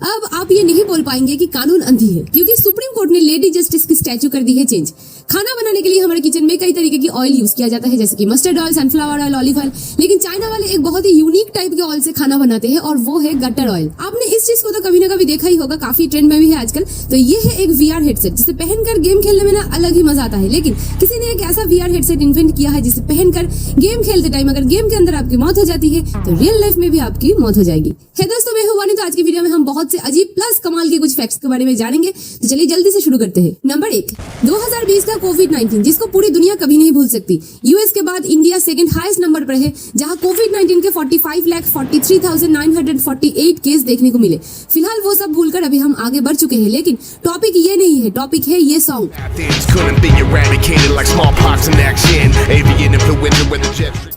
अब आप ये नहीं बोल पाएंगे कि कानून अंधी है, क्योंकि सुप्रीम कोर्ट ने लेडी जस्टिस की स्टैचू कर दी है चेंज। खाना बनाने के लिए हमारे किचन में कई तरीके की ऑयल यूज किया जाता है, जैसे कि mustard oil, sunflower oil, olive oil, लेकिन चाइना वाले एक बहुत ही यूनिक टाइप के ऑयल से खाना बनाते हैं और वो है गटर ऑयल। आपने इस चीज को तो कभी ना कभी देखा ही होगा, काफी ट्रेंड में भी है आजकल। तो ये है एक VR हेडसेट जिसे पहनकर गेम खेलने में ना अलग ही मजा आता है। लेकिन किसी ने एक ऐसा VR हेडसेट इन्वेंट किया है जिसे पहनकर गेम खेलते टाइम अगर गेम के अंदर आपकी मौत हो जाती है तो रियल लाइफ में भी आपकी मौत हो जाएगी। है दोस्तों, मैं हूं वानी। तो आज की वीडियो में हम बहुत से अजीब प्लस कमाल के कुछ फैक्ट्स के बारे में जानेंगे। तो चलिए जल्दी से शुरू करते हैं। नंबर 1, 2020 का कोविड-19 जिसको पूरी दुनिया कभी नहीं भूल सकती। यूएस के बाद इंडिया सेकंड हाईएस्ट नंबर पर है, जहां कोविड-19 के 45,43,948 केस देखने को मिले। फिलहाल वो सब भूलकर अभी हम आगे बढ़ चुके हैं, लेकिन टॉपिक ये नहीं है, टॉपिक है ये सॉन्ग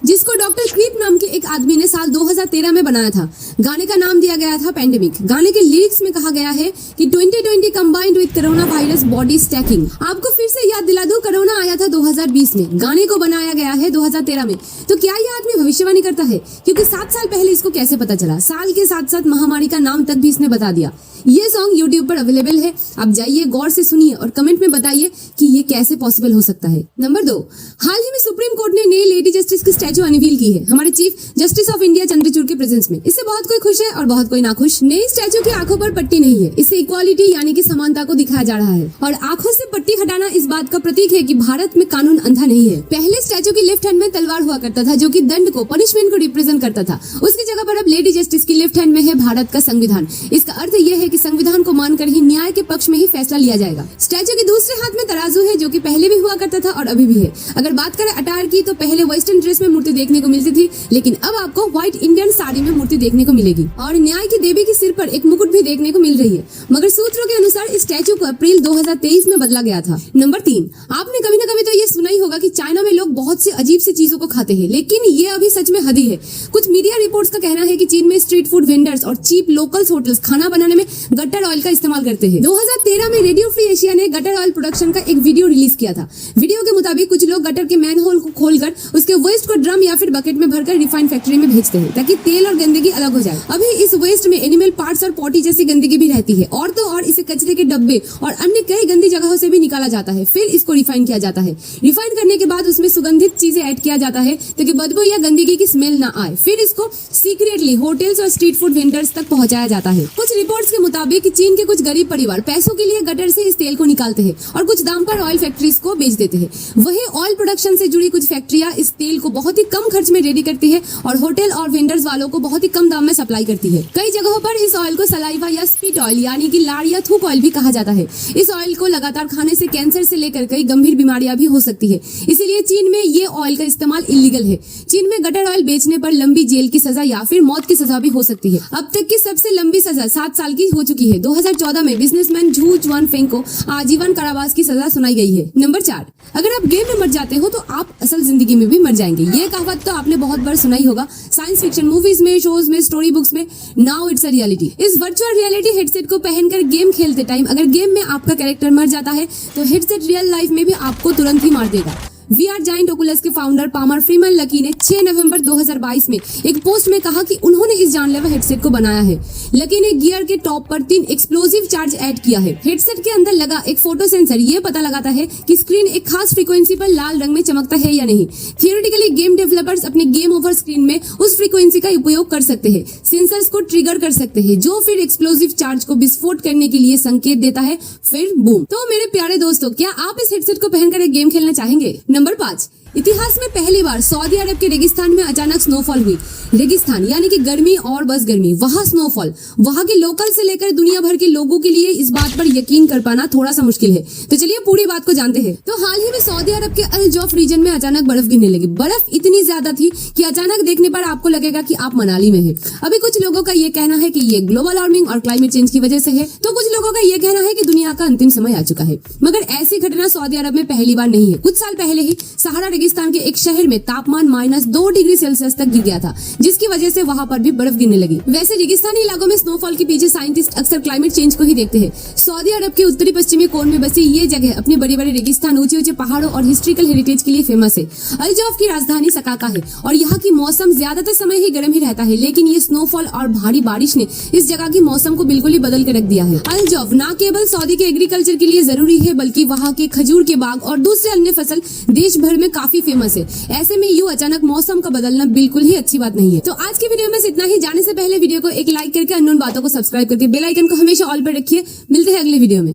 जिसको डॉक्टर क्रीप नाम के एक आदमी ने साल 2013 में बनाया था। गाने का नाम दिया गया था पैंडेमिक। गाने के लिरिक्स में कहा गया है कि 2020 combined with corona virus body stacking. आपको फिर से याद दिला दूं, कोरोना आया था 2020 में, गाने को बनाया गया है 2013 में। तो क्या ये आदमी भविष्यवाणी करता है? क्योंकि 7 साल पहले इसको कैसे पता चला? साल के साथ साथ महामारी का नाम तक भी इसने बता दिया। ये सॉन्ग YouTube पर अवेलेबल है, आप जाइए गौर से सुनिए और कमेंट में बताइए कि ये कैसे पॉसिबल हो सकता है। नंबर 2, हाल ही में सुप्रीम कोर्ट ने नई लेडी जस्टिस की स्टैचू अनवील की है, हमारे chief justice of India Chandrachud के प्रेजेंस में। इससे बहुत कोई खुश है और बहुत कोई नाखुश। नई स्टैचू की आंखों पर पट्टी नहीं है, इससे इक्वालिटी यानी कि समानता को दिखाया जा रहा है। और आंखों से पट्टी हटाना इस बात का प्रतीक है कि भारत में कानून अंधा नहीं है। पहले स्टैचू की लेफ्ट हैंड में तलवार हुआ करता था, जो कि दंड को, पनिशमेंट को रिप्रेजेंट करता था। उसकी जगह पर अब लेडी जस्टिस की लेफ्ट हैंड में है भारत का संविधान। इसका अर्थ यह है कि संविधान को मानकर ही न्याय के पक्ष में ही फैसला लिया जाएगा। स्टैचू के दूसरे हाथ में तराजू है, जो कि पहले भी हुआ करता था और अभी भी है। अगर बात करें अटायर की, तो पहले वेस्टर्न ड्रेस में मूर्ति देखने को मिलती थी, लेकिन अब आपको व्हाइट इंडियन साड़ी में मूर्ति देखने को मिलेगी। और न्याय की देवी के सिर पर एक मुकुट भी देखने को मिल रही है। मगर सूत्रों के अनुसार इस स्टैचू को अप्रैल 2023 में बदला गया था। नंबर 3, आपने कभी न कभी तो ये सुना ही होगा कि चाइना में लोग बहुत सी अजीब सी चीजों को खाते हैं, लेकिन ये अभी सच में हद ही है। कुछ मीडिया रिपोर्ट्स का कहना है कि चीन में स्ट्रीट फूड वेंडर्स और चीप लोकल्स होटल्स खाना बनाने में गटर ऑयल का इस्तेमाल करते हैं। 2013 में रेडियो फ्री एशिया ने गटर ऑयल प्रोडक्शन का एक वीडियो रिलीज किया था। वीडियो के मुताबिक कुछ लोग गटर के मैन होल को खोलकर उसके वेस्ट को ड्रम या फिर बकेट में भरकर रिफाइंड फैक्ट्री में भेजते हैं, ताकि तेल और गंदगी अलग हो जाए। अभी इस वेस्ट में एनिमल पार्ट्स और पॉटी जैसी गंदगी भी रहती है, और तो और इसे कचरे के डब्बे और अन्य कई गंदी जगहों से भी निकाला जाता है। फिर इसको रिफाइन किया जाता है। रिफाइन करने के बाद उसमें सुगंधित चीजें ऐड किया जाता है ताकि बदबू या गंदगी की स्मेल ना आए। फिर इसको सीक्रेटली होटल्स और स्ट्रीट फूड वेंडर्स तक पहुंचाया जाता है। कुछ रिपोर्ट्स के मुताबिक चीन के कुछ गरीब परिवार पैसों के लिए गटर से इस तेल को निकालते हैं और कुछ दाम पर ऑयल फैक्ट्रीज को बेच देते हैं। वही ऑयल प्रोडक्शन से जुड़ी कुछ फैक्ट्रियां इस तेल को बहुत ही कम खर्च में रेडी करती है और होटल और वेंडर्स वालों को बहुत ही कम दाम में सप्लाई करती है। कई जगहों पर इस ऑयल को सलाइवा या स्पीट ऑयल यानी कि लार या थूक ऑयल भी कहा जाता है। इस ऑयल को लगातार खाने से कैंसर से लेकर कई गंभीर बीमारियां भी हो सकती है, इसीलिए चीन में ये ऑयल का इस्तेमाल इलीगल है। चीन में गटर ऑयल बेचने पर लंबी जेल की सजा या फिर मौत की सजा भी हो सकती है। अब तक की सबसे लंबी सजा 7 साल की हो चुकी है। 2014 में बिजनेसमैन झू जुआनफेंग को आजीवन कारावास की सजा सुनाई गई है। नंबर 4, अगर आप गेम में मर जाते हो तो आप असल जिंदगी में भी मर जाएंगे। ये कहावत तो आपने बहुत बार सुना ही होगा, साइंस फिक्शन मूवीज में, शोज में, स्टोरी बुक्स में। Now it's a reality. इस वर्चुअल रियलिटी हेडसेट को पहनकर गेम खेलते टाइम अगर गेम में आपका कैरेक्टर मर जाता है तो हेडसेट रियल लाइफ में भी आपको तुरंत ही मार देगा। VR जायंट ओकुलस के फाउंडर पामर फ्रीमैन लकी ने 6 नवंबर 2022 में एक पोस्ट में कहा कि उन्होंने इस जानलेवा हेडसेट को बनाया है। लकी ने गियर के टॉप पर 3 एक्सप्लोसिव चार्ज ऐड किया है। हेडसेट के अंदर लगा एक फोटो सेंसर ये पता लगाता है कि स्क्रीन एक खास फ्रीक्वेंसी पर लाल रंग में चमकता है या नहीं। थियोरेटिकली गेम डेवलपर्स अपने गेम ओवर स्क्रीन में उस फ्रीक्वेंसी का उपयोग कर सकते हैं, सेंसर्स को ट्रिगर कर सकते हैं, जो फिर एक्सप्लोसिव चार्ज को विस्फोट करने के लिए संकेत देता है, फिर बूम। तो मेरे प्यारे दोस्तों, क्या आप इस हेडसेट को पहनकर एक गेम खेलना चाहेंगे? नंबर 5, इतिहास में पहली बार सऊदी अरब के रेगिस्तान में अचानक स्नोफॉल हुई। रेगिस्तान यानी कि गर्मी और बस गर्मी, वहाँ स्नोफॉल। वहाँ के लोकल से लेकर दुनिया भर के लोगों के लिए इस बात पर यकीन कर पाना थोड़ा सा मुश्किल है। तो चलिए पूरी बात को जानते हैं। तो हाल ही में सऊदी अरब के अल जौफ रीजन में अचानक बर्फ गिरने लगी। बर्फ इतनी ज्यादा थी कि अचानक देखने पर आपको लगेगा कि आप मनाली में है। अभी कुछ लोगों का ये कहना है कि ये ग्लोबल वार्मिंग और क्लाइमेट चेंज की वजह से है, तो कुछ लोगों का ये कहना है कि दुनिया का अंतिम समय आ चुका है। मगर ऐसी घटना सऊदी अरब में पहली बार नहीं है। कुछ साल पहले ही सहारा रेगिस्तान के एक शहर में तापमान -2 डिग्री सेल्सियस तक गिर गया था, जिसकी वजह से वहाँ पर भी बर्फ गिरने लगी। वैसे रेगिस्तानी इलाकों में स्नोफॉल के पीछे साइंटिस्ट अक्सर क्लाइमेट चेंज को ही देखते हैं। सऊदी अरब के उत्तरी पश्चिमी कोण में बसी ये जगह अपने बड़े बड़े रेगिस्तान, ऊंचे ऊंचे पहाड़ों और हिस्ट्रिकल हेरिटेज के लिए फेमस है। अल जौफ की राजधानी सकाका है और यहाँ की मौसम ज्यादातर समय ही गर्म ही रहता है, लेकिन ये स्नोफॉल और भारी बारिश ने इस जगह की मौसम को बिल्कुल ही बदल के रख दिया है। अल जौफ न केवल सऊदी के एग्रीकल्चर के लिए जरूरी है, बल्कि वहाँ के खजूर के बाग और दूसरे अन्य फसल देश भर में काफी फेमस है। ऐसे में यूं अचानक मौसम का बदलना बिल्कुल ही अच्छी बात नहीं है। तो आज की वीडियो में इतना ही। जाने से पहले वीडियो को एक लाइक करके, अननोन बातों को सब्सक्राइब करके बेल आइकन को हमेशा ऑल पर रखिए। मिलते हैं अगले वीडियो में।